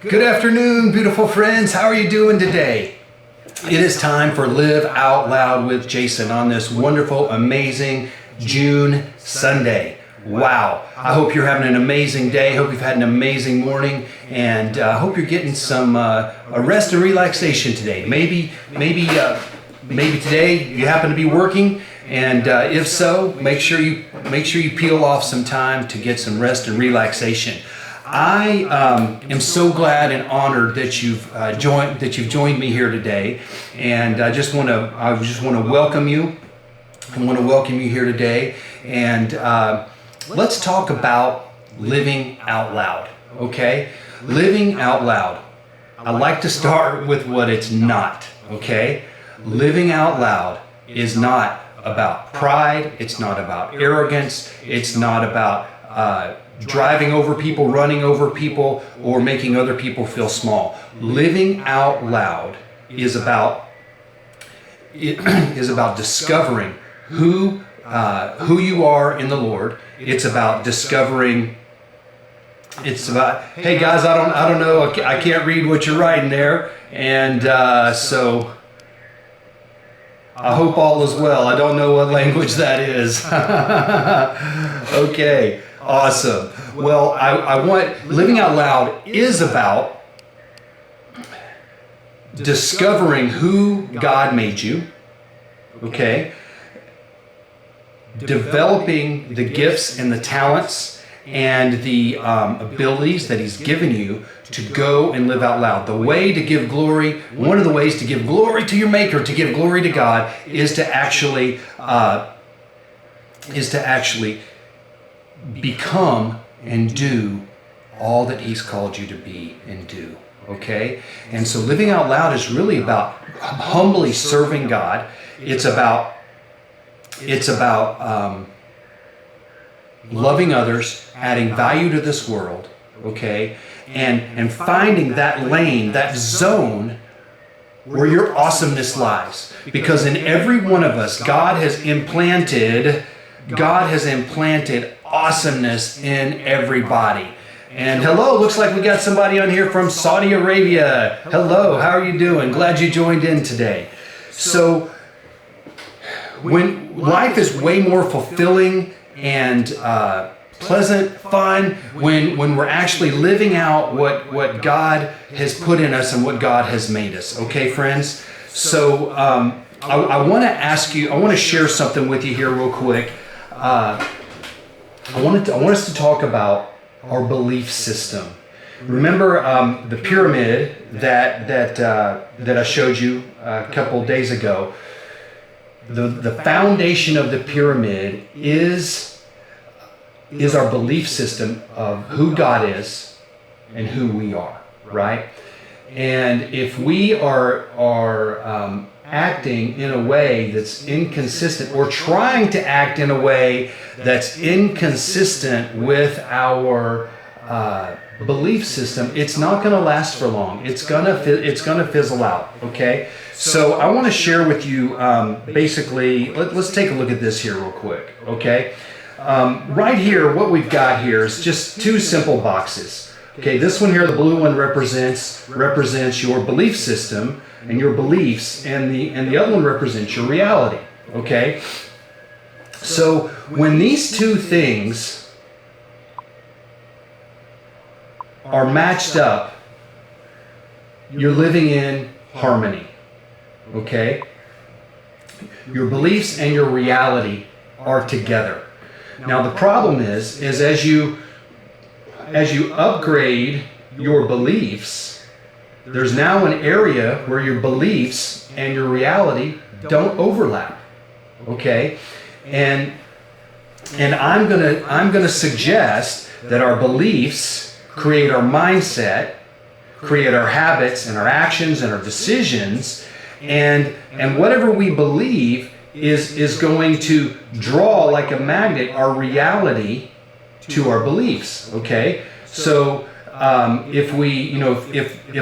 Good afternoon, beautiful friends. How are you doing today? It is time for Live Out Loud with Jason on this wonderful, amazing June Sunday. Wow. I hope you're having an amazing day. Hope you've had an amazing morning, and I hope you're getting some a rest and relaxation today. Maybe today you happen to be working, and if so, make sure you peel off some time to get some rest and relaxation. I am so glad and honored that you've joined me here today, and I just want to welcome you. I want to welcome you here today, and let's talk about living out loud. Okay, living out loud. I like to start with what it's not. Okay, living out loud is not about pride. It's not about arrogance. It's not about driving over people, running over people, or making other people feel small. Living out loud is about discovering who you are in the Lord. It's about discovering. It's about, hey guys, I don't know, I can't read what you're writing there, and so I hope all is well. I don't know what language that is. Okay. Awesome. Well, I want living out loud is about discovering who God made you. Okay. Developing the gifts and the talents and the abilities that He's given you to go and live out loud. The way to give glory, one of the ways to give glory to your Maker, to give glory to God, is to actually become and do all that He's called you to be and do. Okay? And so living out loud is really about humbly serving God. It's about loving others, adding value to this world, okay? And finding that lane, that zone where your awesomeness lies. Because in every one of us, God has implanted awesomeness in everybody. And hello, looks like we got somebody on here from Saudi Arabia. Hello, how are you doing? Glad you joined in today. So when life is way more fulfilling and pleasant, fun, when we're actually living out what God has put in us and what God has made us. Okay, friends? So I want to ask you, I want to share something with you here real quick. I want us to talk about our belief system. Remember the pyramid that I showed you a couple of days ago. The foundation of the pyramid is our belief system of who God is and who we are, right? And if we are acting in a way that's inconsistent, or trying to act in a way that's inconsistent with our belief system, it's not going to last for long. It's gonna fizzle out. Okay. So I want to share with you basically. Let's take a look at this here real quick. Okay. Right here, what we've got here is just two simple boxes. Okay. This one here, the blue one, represents your belief system and your beliefs, and the other one represents your reality. Okay. So when these two things are matched up, you're living in harmony. Okay? Your beliefs and your reality are together. Now the problem is as you upgrade your beliefs, there's now an area where your beliefs and your reality don't overlap. Okay? And I'm gonna suggest that our beliefs create our mindset, create our habits and our actions and our decisions, and whatever we believe is going to draw like a magnet our reality to our beliefs. Okay, so if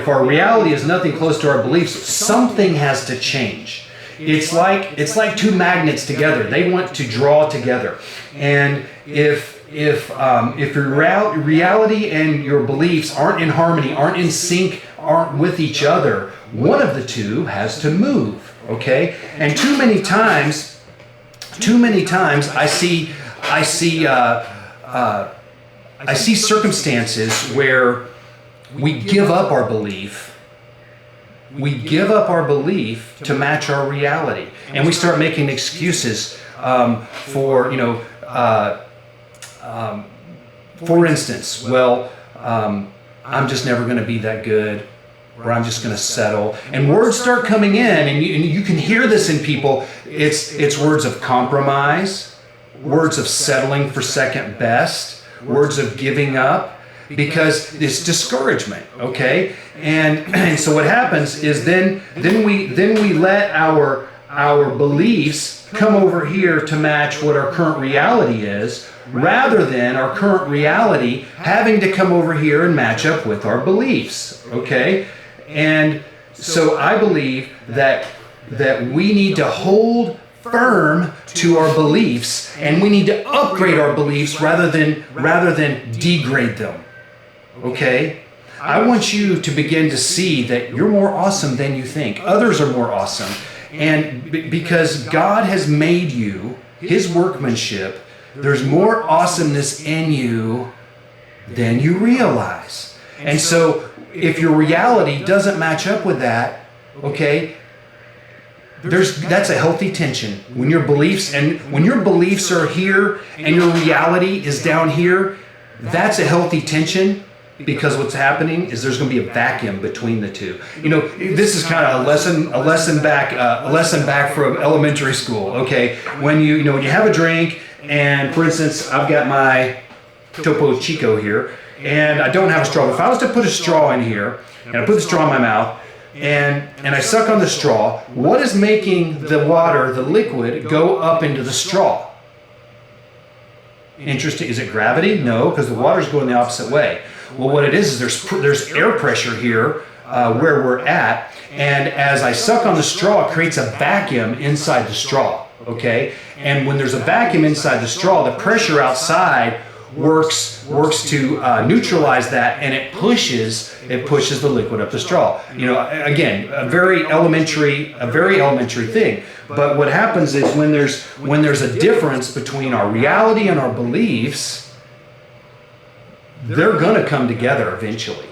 our reality is nothing close to our beliefs, something has to change. It's like two magnets together. They want to draw together, and if if your reality and your beliefs aren't in harmony, aren't in sync, aren't with each other, one of the two has to move. Okay, and too many times I see circumstances where we give up our belief. We give up our belief to match our reality, and we start making excuses for, for instance, I'm just never going to be that good, or I'm just going to settle. And words start coming in, and you can hear this in people. It's words of compromise, words of settling for second best, words of giving up, because it's discouragement. Okay, and so what happens is then we let our beliefs come over here to match what our current reality is, rather than our current reality having to come over here and match up with our beliefs. Okay, and so I believe that we need to hold firm to our beliefs, and we need to upgrade our beliefs rather than degrade them. Okay? I want you to begin to see that you're more awesome than you think. Others are more awesome. And because God has made you, His workmanship, there's more awesomeness in you than you realize. And so if your reality doesn't match up with that, okay, that's a healthy tension. When your beliefs are here and your reality is down here, that's a healthy tension. Because what's happening is there's going to be a vacuum between the two. This is kind of a lesson back from elementary school. Okay, when you have a drink, and for instance, I've got my Topo Chico here, and I don't have a straw. If I was to put a straw in here, and I put the straw in my mouth, and I suck on the straw, what is making the water, the liquid, go up into the straw? Interesting. Is it gravity? No, because the water's going the opposite way. Well, what it is there's air pressure here where we're at, and as I suck on the straw, it creates a vacuum inside the straw. Okay, and when there's a vacuum inside the straw, the pressure outside works to neutralize that, and it pushes the liquid up the straw. Again, a very elementary thing. But what happens is when there's a difference between our reality and our beliefs, they're going to come together eventually.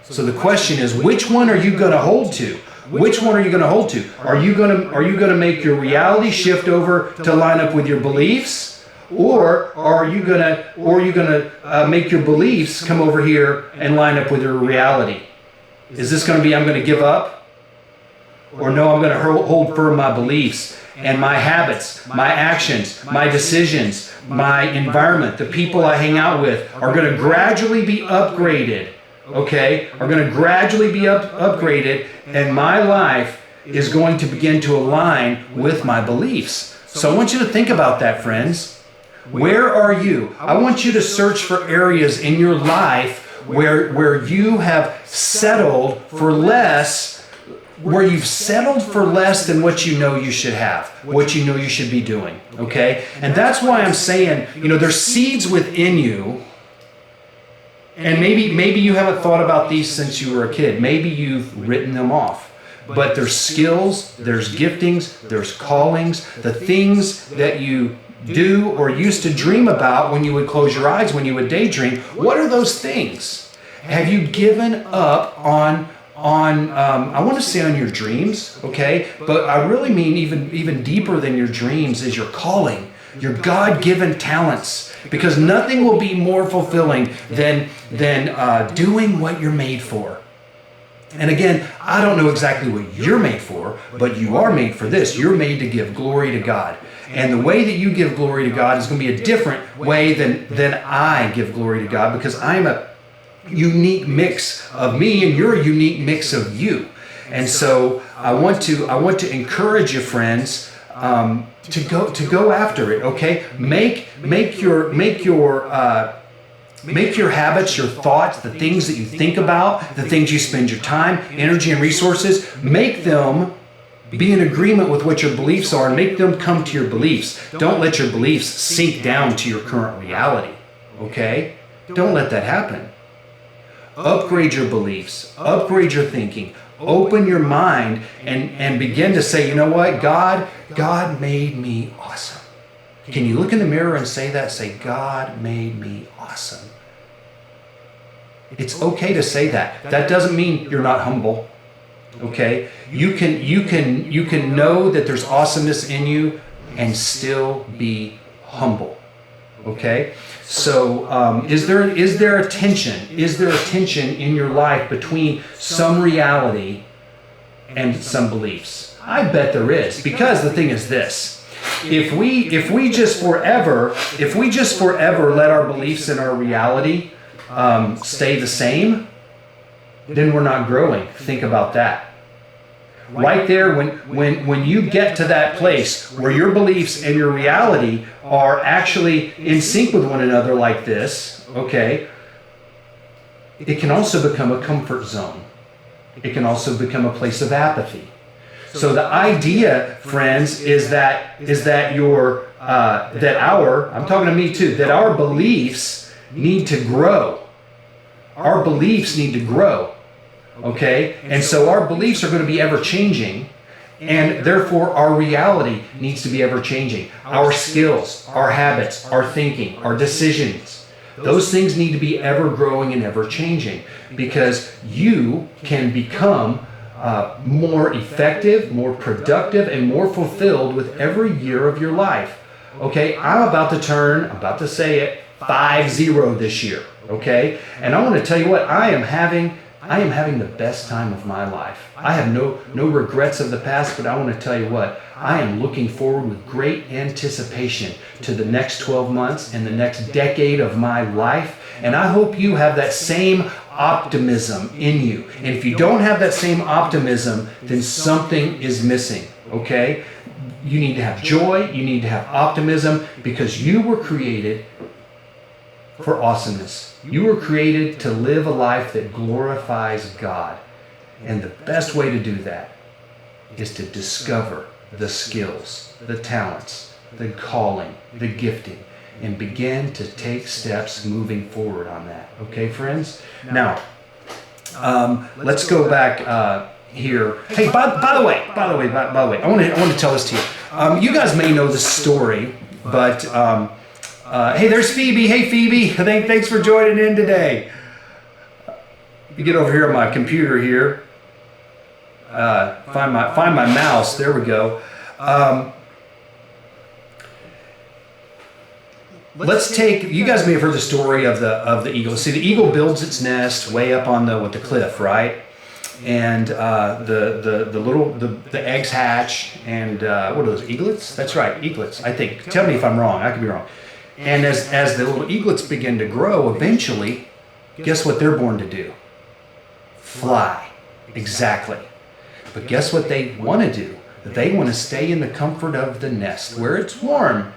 So the question is, which one are you going to hold to? Which one are you going to hold to? Are you going to make your reality shift over to line up with your beliefs, or are you going to make your beliefs come over here and line up with your reality? Is this going to be, I'm going to give up, or no, I'm going to hold firm my beliefs and my habits, my actions, my decisions, my environment, the people I hang out with are going to gradually be upgraded, okay? Are going to gradually be upgraded, and my life is going to begin to align with my beliefs. So I want you to think about that, friends. Where are you? I want you to search for areas in your life where you have settled for less, where you've settled for less than what you know you should have, what you know you should be doing, okay? And that's why I'm saying, there's seeds within you, and maybe you haven't thought about these since you were a kid. Maybe you've written them off. But there's skills, there's giftings, there's callings, the things that you do or used to dream about when you would close your eyes, when you would daydream. What are those things? Have you given up on I want to say on your dreams, okay? But I really mean even deeper than your dreams is your calling, your God-given talents, because nothing will be more fulfilling than doing what you're made for. And again, I don't know exactly what you're made for, but you are made for this. You're made to give glory to God. And the way that you give glory to God is going to be a different way than I give glory to God, because I'm a unique mix of me and you're a unique mix of you. And so I want to encourage you, friends, to go after it. Okay, make your habits, your thoughts, the things that you think about, the things you spend your time, energy, and resources, make them Be in agreement with what your beliefs are and make them come to your beliefs. Don't let your beliefs sink down to your current reality. Okay? Don't let that happen. Upgrade your beliefs. Upgrade your thinking. Open your mind and begin to say, you know what? God made me awesome. Can you look in the mirror and say that? Say, God made me awesome. It's okay to say that. That doesn't mean you're not humble. Okay? You can know that there's awesomeness in you and still be humble. Okay? So is there a tension? Is there a tension in your life between some reality and some beliefs? I bet there is, because the thing is this. If we just forever let our beliefs and our reality stay the same, then we're not growing. Think about that. Right there, when you get to that place where your beliefs and your reality are actually in sync with one another like this, okay, it can also become a comfort zone. It can also become a place of apathy. So the idea, friends, is that I'm talking to me too, that our beliefs need to grow. Our beliefs need to grow. Okay? And so our beliefs are going to be ever changing, and therefore our reality needs to be ever changing. Our skills, our habits, our thinking, our decisions, those things need to be ever growing and ever changing, because you can become more effective, more productive, and more fulfilled with every year of your life. Okay? I'm about to say it, 5-0 this year. Okay? And I want to tell you what, I am having the best time of my life. I have no regrets of the past, but I want to tell you what, I am looking forward with great anticipation to the next 12 months and the next decade of my life. And I hope you have that same optimism in you. And if you don't have that same optimism, then something is missing, okay? You need to have joy, you need to have optimism, because you were created for awesomeness. You were created to live a life that glorifies God. And the best way to do that is to discover the skills, the talents, the calling, the gifting, and begin to take steps moving forward on that. Okay, friends? Now, let's go back here. Hey, by the way, I want to tell this to you. You guys may know this story, but hey, there's Phoebe. Hey, Phoebe. Thanks for joining in today. You get over here on my computer here. Find my mouse. There we go. Let's take. You guys may have heard the story of the eagle. See, the eagle builds its nest way up on the cliff, right? And the eggs hatch, and what are those, eaglets? That's right, eaglets. I think. Tell me if I'm wrong. I could be wrong. And as the little eaglets begin to grow, eventually, guess what they're born to do? Fly. Exactly. But guess what they want to do? They want to stay in the comfort of the nest where it's warm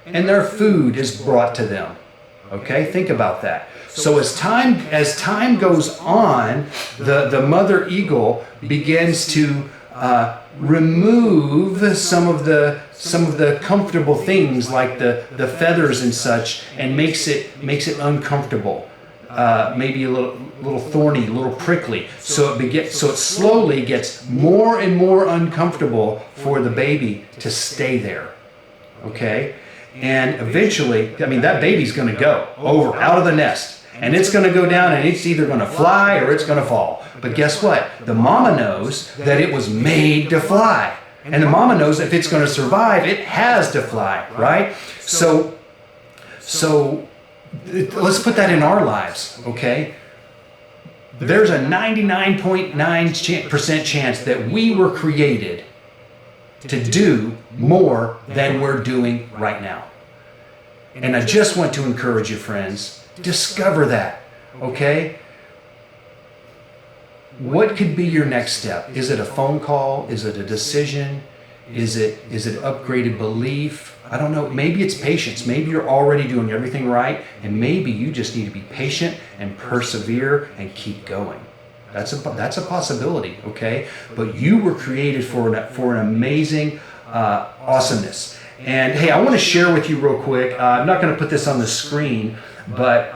and their food is brought to them. Okay? Think about that. So as time goes on, the mother eagle begins to remove some of the comfortable things like the feathers and such, and makes it uncomfortable, maybe a little thorny, a little prickly. So it slowly gets more and more uncomfortable for the baby to stay there. Okay, and eventually, I mean, that baby's going to go out of the nest, and it's going to go down, and it's either going to fly or it's going to fall. But guess what? The mama knows that it was made to fly. And the mama knows if it's going to survive, it has to fly, right? So let's put that in our lives, okay? There's a 99.9% chance that we were created to do more than we're doing right now. And I just want to encourage you, friends, discover that, okay? What could be your next step? Is it a phone call? Is it a decision? Is it upgraded belief? I don't know. Maybe it's patience. Maybe you're already doing everything right, and maybe you just need to be patient and persevere and keep going. That's a possibility, okay? But you were created for an amazing awesomeness. And hey, I want to share with you real quick. I'm not going to put this on the screen, but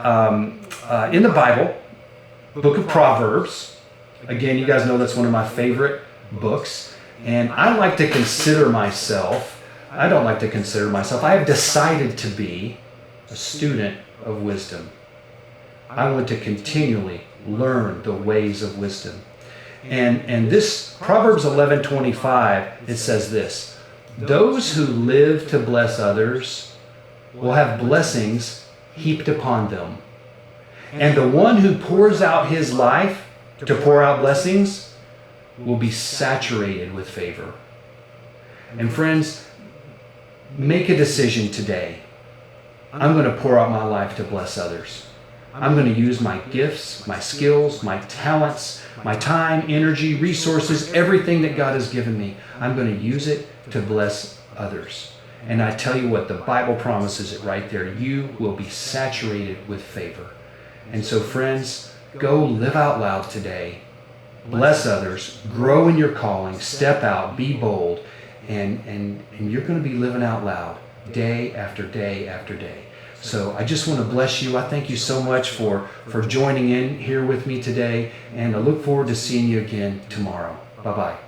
in the Bible, book of Proverbs, again, you guys know that's one of my favorite books. And I like to consider myself, I don't like to consider myself, I have decided to be a student of wisdom. I want to continually learn the ways of wisdom. And this Proverbs 11:25, it says this: those who live to bless others will have blessings heaped upon them. And the one who pours out his life to pour out blessings will be saturated with favor. And friends, make a decision today. I'm going to pour out my life to bless others. I'm going to use my gifts, my skills, my talents, my time, energy, resources, everything that God has given me. I'm going to use it to bless others. And I tell you what, the Bible promises it right there. You will be saturated with favor. And so friends, go live out loud today. Bless others, grow in your calling, step out, be bold, and you're going to be living out loud day after day after day. So I just want to bless you. I thank you so much for joining in here with me today, and I look forward to seeing you again tomorrow. Bye-bye.